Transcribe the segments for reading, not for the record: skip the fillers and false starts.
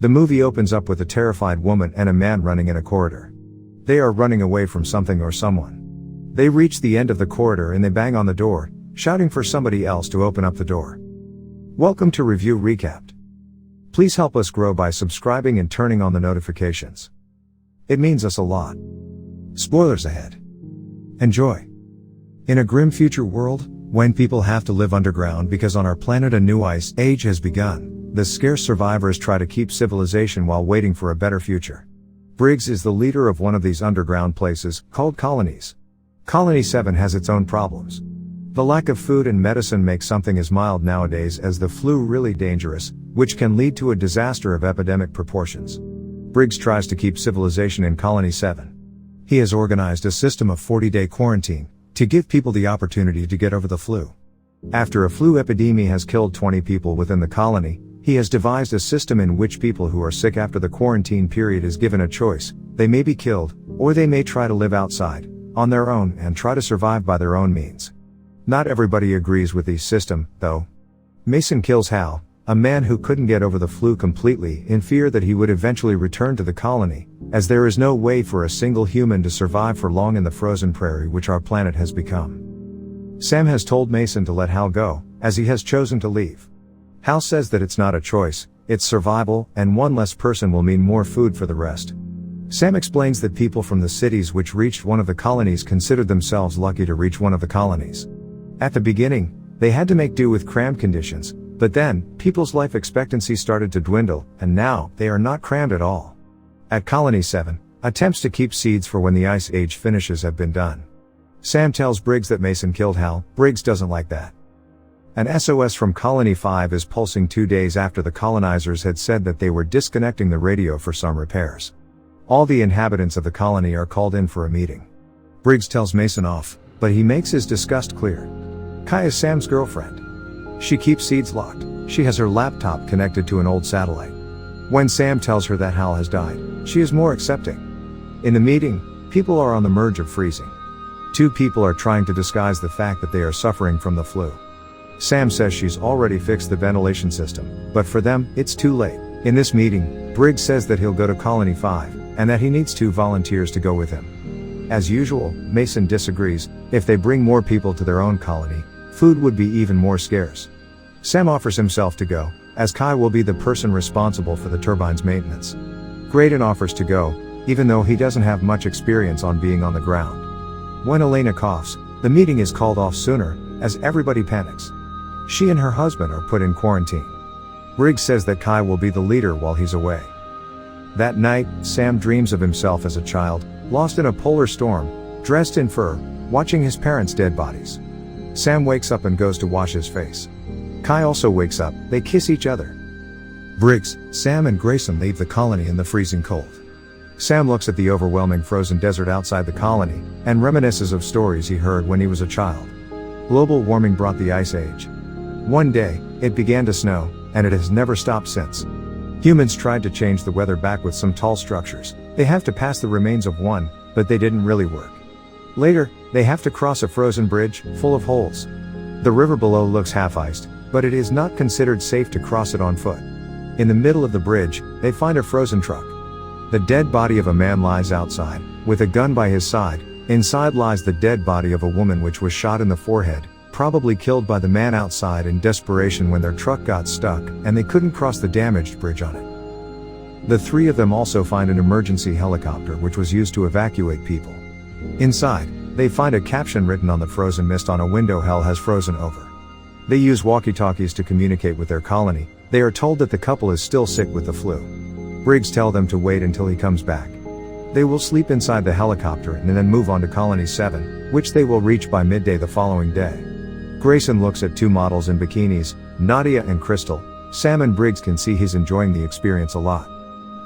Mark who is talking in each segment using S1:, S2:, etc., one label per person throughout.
S1: The movie opens up with a terrified woman and a man running in a corridor. They are running away from something or someone. They reach the end of the corridor and they bang on the door, shouting for somebody else to open up the door. Welcome to Review Recapped. Please help us grow by subscribing and turning on the notifications. It means us a lot. Spoilers ahead. Enjoy. In a grim future world, when people have to live underground because on our planet a new ice age has begun, the scarce survivors try to keep civilization while waiting for a better future. Briggs is the leader of one of these underground places, called colonies. Colony 7 has its own problems. The lack of food and medicine makes something as mild nowadays as the flu really dangerous, which can lead to a disaster of epidemic proportions. Briggs tries to keep civilization in Colony 7. He has organized a system of 40-day quarantine, to give people the opportunity to get over the flu. After a flu epidemic has killed 20 people within the colony, he has devised a system in which people who are sick after the quarantine period is given a choice. They may be killed, or they may try to live outside, on their own and try to survive by their own means. Not everybody agrees with this system, though. Mason kills Hal, a man who couldn't get over the flu completely in fear that he would eventually return to the colony, as there is no way for a single human to survive for long in the frozen prairie which our planet has become. Sam has told Mason to let Hal go, as he has chosen to leave. Hal says that it's not a choice, it's survival, and one less person will mean more food for the rest. Sam explains that people from the cities which reached one of the colonies considered themselves lucky to reach one of the colonies. At the beginning, they had to make do with crammed conditions, but then, people's life expectancy started to dwindle, and now, they are not crammed at all. At Colony 7, attempts to keep seeds for when the ice age finishes have been done. Sam tells Briggs that Mason killed Hal. Briggs doesn't like that. An SOS from Colony 5 is pulsing 2 days after the colonizers had said that they were disconnecting the radio for some repairs. All the inhabitants of the colony are called in for a meeting. Briggs tells Mason off, but he makes his disgust clear. Kai is Sam's girlfriend. She keeps seeds locked. She has her laptop connected to an old satellite. When Sam tells her that Hal has died, she is more accepting. In the meeting, people are on the verge of freezing. 2 people are trying to disguise the fact that they are suffering from the flu. Sam says she's already fixed the ventilation system, but for them, it's too late. In this meeting, Briggs says that he'll go to Colony 5, and that he needs 2 volunteers to go with him. As usual, Mason disagrees. If they bring more people to their own colony, food would be even more scarce. Sam offers himself to go, as Kai will be the person responsible for the turbine's maintenance. Graydon offers to go, even though he doesn't have much experience on being on the ground. When Elena coughs, the meeting is called off sooner, as everybody panics. She and her husband are put in quarantine. Briggs says that Kai will be the leader while he's away. That night, Sam dreams of himself as a child, lost in a polar storm, dressed in fur, watching his parents' dead bodies. Sam wakes up and goes to wash his face. Kai also wakes up, they kiss each other. Briggs, Sam and Grayson leave the colony in the freezing cold. Sam looks at the overwhelming frozen desert outside the colony, and reminisces of stories he heard when he was a child. Global warming brought the ice age. One day, it began to snow, and it has never stopped since. Humans tried to change the weather back with some tall structures. They have to pass the remains of one, but they didn't really work. Later, they have to cross a frozen bridge, full of holes. The river below looks half-iced, but it is not considered safe to cross it on foot. In the middle of the bridge, they find a frozen truck. The dead body of a man lies outside, with a gun by his side. Inside lies the dead body of a woman which was shot in the forehead, probably killed by the man outside in desperation when their truck got stuck and they couldn't cross the damaged bridge on it. The 3 of them also find an emergency helicopter which was used to evacuate people. Inside, they find a caption written on the frozen mist on a window: "Hell has frozen over." They use walkie-talkies to communicate with their colony. They are told that the couple is still sick with the flu. Briggs tells them to wait until he comes back. They will sleep inside the helicopter and then move on to Colony 7, which they will reach by midday the following day. Grayson looks at 2 models in bikinis, Nadia and Crystal. Sam and Briggs can see he's enjoying the experience a lot.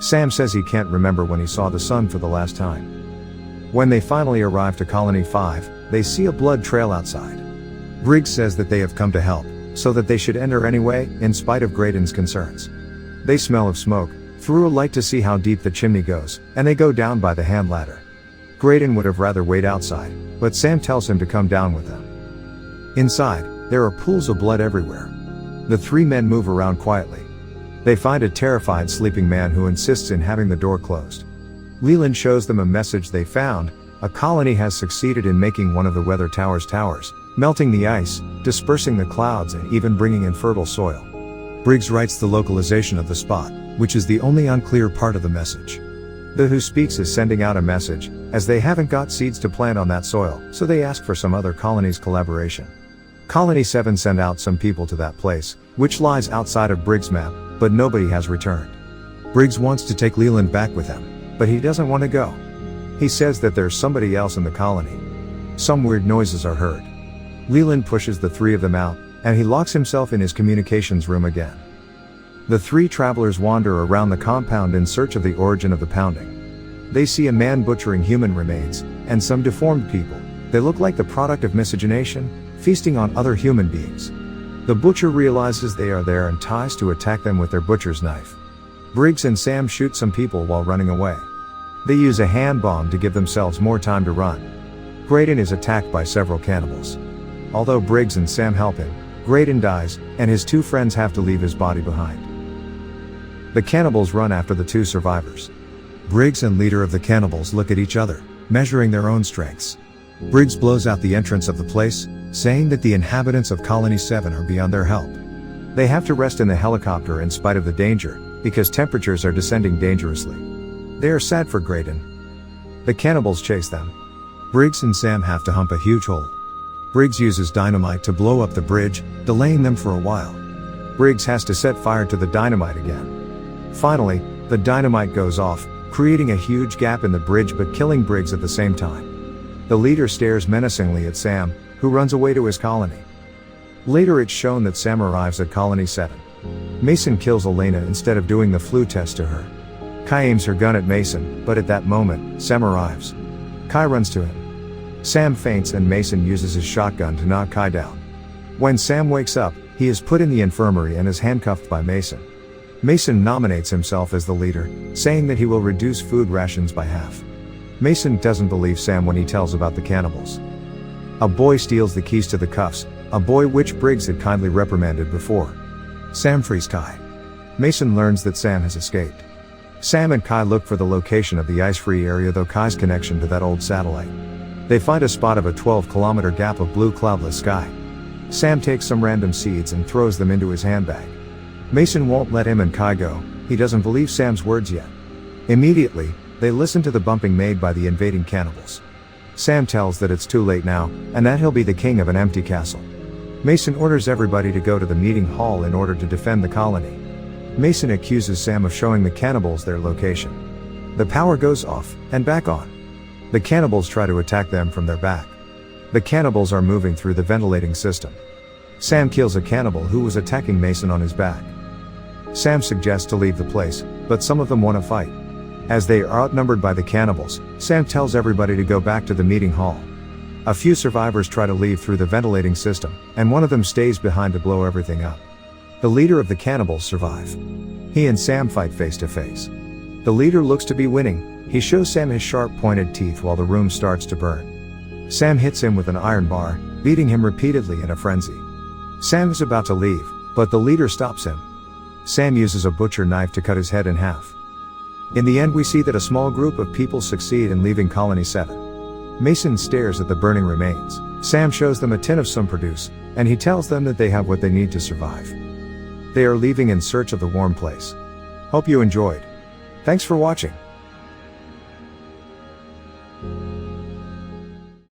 S1: Sam says he can't remember when he saw the sun for the last time. When they finally arrive to Colony 5, they see a blood trail outside. Briggs says that they have come to help, so that they should enter anyway, in spite of Graydon's concerns. They smell of smoke, through a light to see how deep the chimney goes, and they go down by the hand ladder. Graydon would have rather wait outside, but Sam tells him to come down with them. Inside, there are pools of blood everywhere. The 3 men move around quietly. They find a terrified sleeping man who insists in having the door closed. Leland shows them a message they found. A colony has succeeded in making one of the weather towers, melting the ice, dispersing the clouds, and even bringing in fertile soil. Briggs writes the localization of the spot, which is the only unclear part of the message. The Who Speaks is sending out a message, as they haven't got seeds to plant on that soil, so they ask for some other colonies' collaboration. Colony 7 sent out some people to that place, which lies outside of Briggs' map, but nobody has returned. Briggs wants to take Leland back with him, but he doesn't want to go. He says that there's somebody else in the colony. Some weird noises are heard. Leland pushes the three of them out, and he locks himself in his communications room again. The three travelers wander around the compound in search of the origin of the pounding. They see a man butchering human remains, and some deformed people. They look like the product of miscegenation, feasting on other human beings. The butcher realizes they are there and tries to attack them with their butcher's knife. Briggs and Sam shoot some people while running away. They use a hand bomb to give themselves more time to run. Graydon is attacked by several cannibals. Although Briggs and Sam help him, Graydon dies, and his two friends have to leave his body behind. The cannibals run after the two survivors. Briggs and leader of the cannibals look at each other, measuring their own strengths. Briggs blows out the entrance of the place, saying that the inhabitants of Colony 7 are beyond their help. They have to rest in the helicopter in spite of the danger, because temperatures are descending dangerously. They are sad for Graydon. The cannibals chase them. Briggs and Sam have to hump a huge hole. Briggs uses dynamite to blow up the bridge, delaying them for a while. Briggs has to set fire to the dynamite again. Finally, the dynamite goes off, creating a huge gap in the bridge but killing Briggs at the same time. The leader stares menacingly at Sam, who runs away to his colony. Later it's shown that Sam arrives at Colony 7. Mason kills Elena instead of doing the flu test to her. Kai aims her gun at Mason, but at that moment, Sam arrives. Kai runs to him. Sam faints and Mason uses his shotgun to knock Kai down. When Sam wakes up, he is put in the infirmary and is handcuffed by Mason. Mason nominates himself as the leader, saying that he will reduce food rations by half. Mason doesn't believe Sam when he tells about the cannibals. A boy steals the keys to the cuffs, a boy which Briggs had kindly reprimanded before. Sam frees Kai. Mason learns that Sam has escaped. Sam and Kai look for the location of the ice-free area, though Kai's connection to that old satellite. They find a spot of a 12-kilometer gap of blue cloudless sky. Sam takes some random seeds and throws them into his handbag. Mason won't let him and Kai go. He doesn't believe Sam's words yet. Immediately, they listen to the bumping made by the invading cannibals. Sam tells that it's too late now, and that he'll be the king of an empty castle. Mason orders everybody to go to the meeting hall in order to defend the colony. Mason accuses Sam of showing the cannibals their location. The power goes off, and back on. The cannibals try to attack them from their back. The cannibals are moving through the ventilating system. Sam kills a cannibal who was attacking Mason on his back. Sam suggests to leave the place, but some of them want to fight. As they are outnumbered by the cannibals, Sam tells everybody to go back to the meeting hall. A few survivors try to leave through the ventilating system, and one of them stays behind to blow everything up. The leader of the cannibals survives. He and Sam fight face to face. The leader looks to be winning. He shows Sam his sharp pointed teeth while the room starts to burn. Sam hits him with an iron bar, beating him repeatedly in a frenzy. Sam is about to leave, but the leader stops him. Sam uses a butcher knife to cut his head in half. In the end, we see that a small group of people succeed in leaving Colony 7. Mason stares at the burning remains. Sam shows them a tin of some produce, and he tells them that they have what they need to survive. They are leaving in search of the warm place. Hope you enjoyed. Thanks for watching.